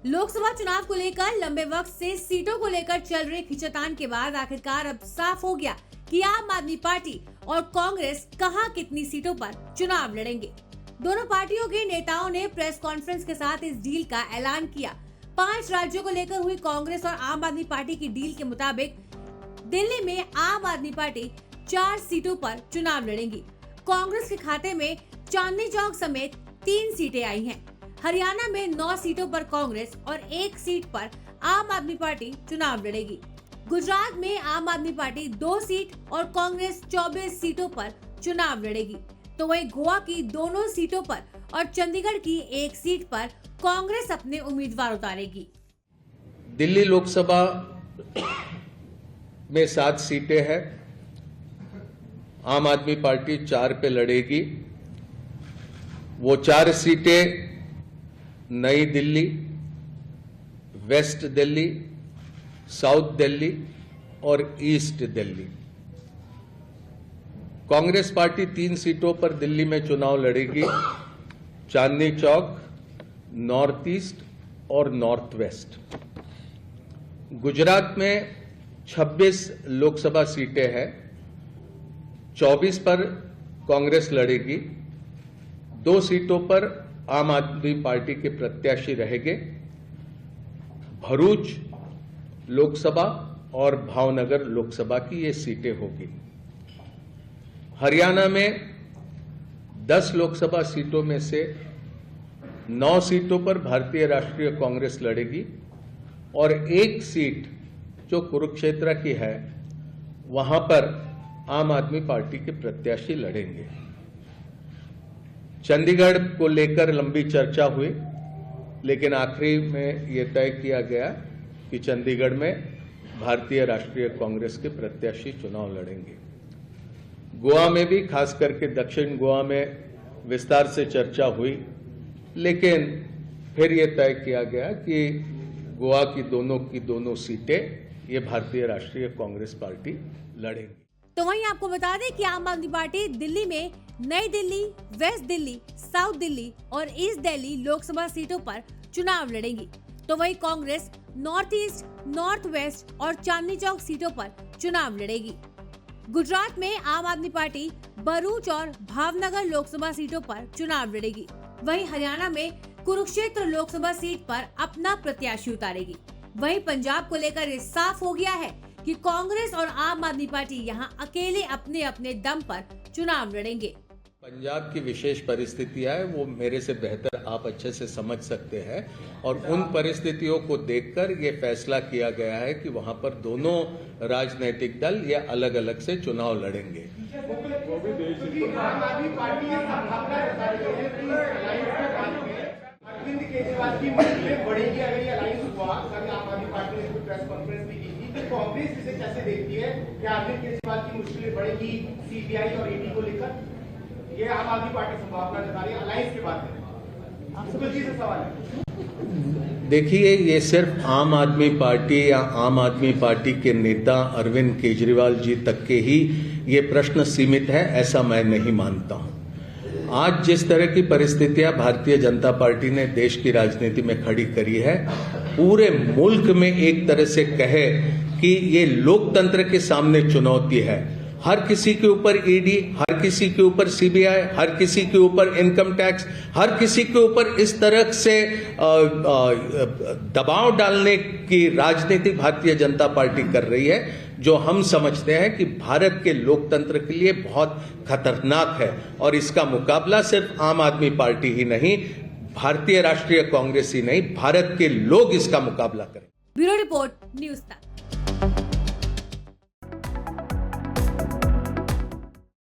लोकसभा चुनाव को लेकर लंबे वक्त से सीटों को लेकर चल रहे खींचातान के बाद आखिरकार अब साफ हो गया कि आम आदमी पार्टी और कांग्रेस कहां कितनी सीटों पर चुनाव लड़ेंगे। दोनों पार्टियों के नेताओं ने प्रेस कॉन्फ्रेंस के साथ इस डील का ऐलान किया। 5 राज्यों को लेकर हुई कांग्रेस और आम आदमी पार्टी की डील के मुताबिक दिल्ली में आम आदमी पार्टी 4 सीटों पर चुनाव लड़ेगी। कांग्रेस के खाते में चांदनी चौक समेत 3 सीटें आई हैं। हरियाणा में 9 सीटों पर कांग्रेस और 1 सीट पर आम आदमी पार्टी चुनाव लड़ेगी। गुजरात में आम आदमी पार्टी 2 सीट और कांग्रेस 24 सीटों पर चुनाव लड़ेगी। तो वहीं गोवा की दोनों सीटों पर और चंडीगढ़ की 1 सीट पर कांग्रेस अपने उम्मीदवार उतारेगी। दिल्ली लोकसभा में 7 सीटें हैं। आम आदमी पार्टी 4 पे लड़ेगी। वो 4 सीटें नई दिल्ली, वेस्ट दिल्ली, साउथ दिल्ली और ईस्ट दिल्ली। कांग्रेस पार्टी 3 सीटों पर दिल्ली में चुनाव लड़ेगी, चांदनी चौक, नॉर्थ ईस्ट और नॉर्थ वेस्ट। गुजरात में 26 लोकसभा सीटें हैं। 24 पर कांग्रेस लड़ेगी। 2 सीटों पर आम आदमी पार्टी के प्रत्याशी रहेंगे। भरूच लोकसभा और भावनगर लोकसभा की ये सीटें होगी। हरियाणा में 10 लोकसभा सीटों में से 9 सीटों पर भारतीय राष्ट्रीय कांग्रेस लड़ेगी और 1 सीट जो कुरुक्षेत्र की है वहां पर आम आदमी पार्टी के प्रत्याशी लड़ेंगे। चंडीगढ़ को लेकर लंबी चर्चा हुई, लेकिन आखिरी में यह तय किया गया कि चंडीगढ़ में भारतीय राष्ट्रीय कांग्रेस के प्रत्याशी चुनाव लड़ेंगे। गोवा में भी, खास करके दक्षिण गोवा में विस्तार से चर्चा हुई, लेकिन फिर यह तय किया गया कि गोवा की दोनों सीटें ये भारतीय राष्ट्रीय कांग्रेस पार्टी लड़ेगी। तो वहीं आपको बता दें कि आम आदमी पार्टी दिल्ली में नई दिल्ली, वेस्ट दिल्ली, साउथ दिल्ली और ईस्ट दिल्ली लोकसभा सीटों पर चुनाव लड़ेगी। तो वहीं Congress north east, north west और चांदनी चौक सीटों पर चुनाव लड़ेगी। गुजरात में आम आदमी पार्टी भरूच और भावनगर लोकसभा सीटों पर चुनाव लड़ेगी। वहीं हरियाणा में कुरुक्षेत्र लोकसभा सीट पर अपना प्रत्याशी उतारेगी। वहीं पंजाब को लेकर ये साफ हो गया है कि कांग्रेस और आम आदमी पार्टी यहां अकेले अपने अपने दम पर चुनाव लड़ेंगे। पंजाब की विशेष परिस्थितियां है, वो मेरे से बेहतर आप अच्छे से समझ सकते हैं और उन परिस्थितियों को देखकर ये फैसला किया गया है कि वहां पर दोनों राजनीतिक दल ये अलग अलग से चुनाव लड़ेंगे। अरविंद केजरीवाल की मुश्किलें बढ़ेगी अगर ये अलायंस हुआ। कल आम आदमी पार्टी ने प्रेस कॉन्फ्रेंस भी की थी, तो कांग्रेस इसे कैसे देखती है कि अरविंद केजरीवाल की मुश्किलें बढ़ेगी सीबीआई और ईडी को लेकर? ये आम आदमी पार्टी संभावना जता रही है अलायंस के बाद में। सुखजी से सवाल है। देखिए, ये सिर्फ आम आदमी पार्टी या आम आदमी पार्टी के नेता अरविंद केजरीवाल जी तक के ही ये प्रश्न सीमित है, ऐसा मैं नहीं मानता हूं। आज जिस तरह की परिस्थितियां भारतीय जनता पार्टी ने देश की राजनीति में खड़ी करी है, पूरे मुल्क में एक तरह से कहे कि ये लोकतंत्र के सामने चुनौती है। हर किसी के ऊपर ईडी, हर किसी के ऊपर सीबीआई, हर किसी के ऊपर इनकम टैक्स, हर किसी के ऊपर इस तरह से दबाव डालने की राजनीति भारतीय जनता पार्टी कर रही है, जो हम समझते हैं कि भारत के लोकतंत्र के लिए बहुत खतरनाक है। और इसका मुकाबला सिर्फ आम आदमी पार्टी ही नहीं, भारतीय राष्ट्रीय कांग्रेस ही नहीं, भारत के लोग इसका मुकाबला करें। ब्यूरो रिपोर्ट, न्यूज़ तक।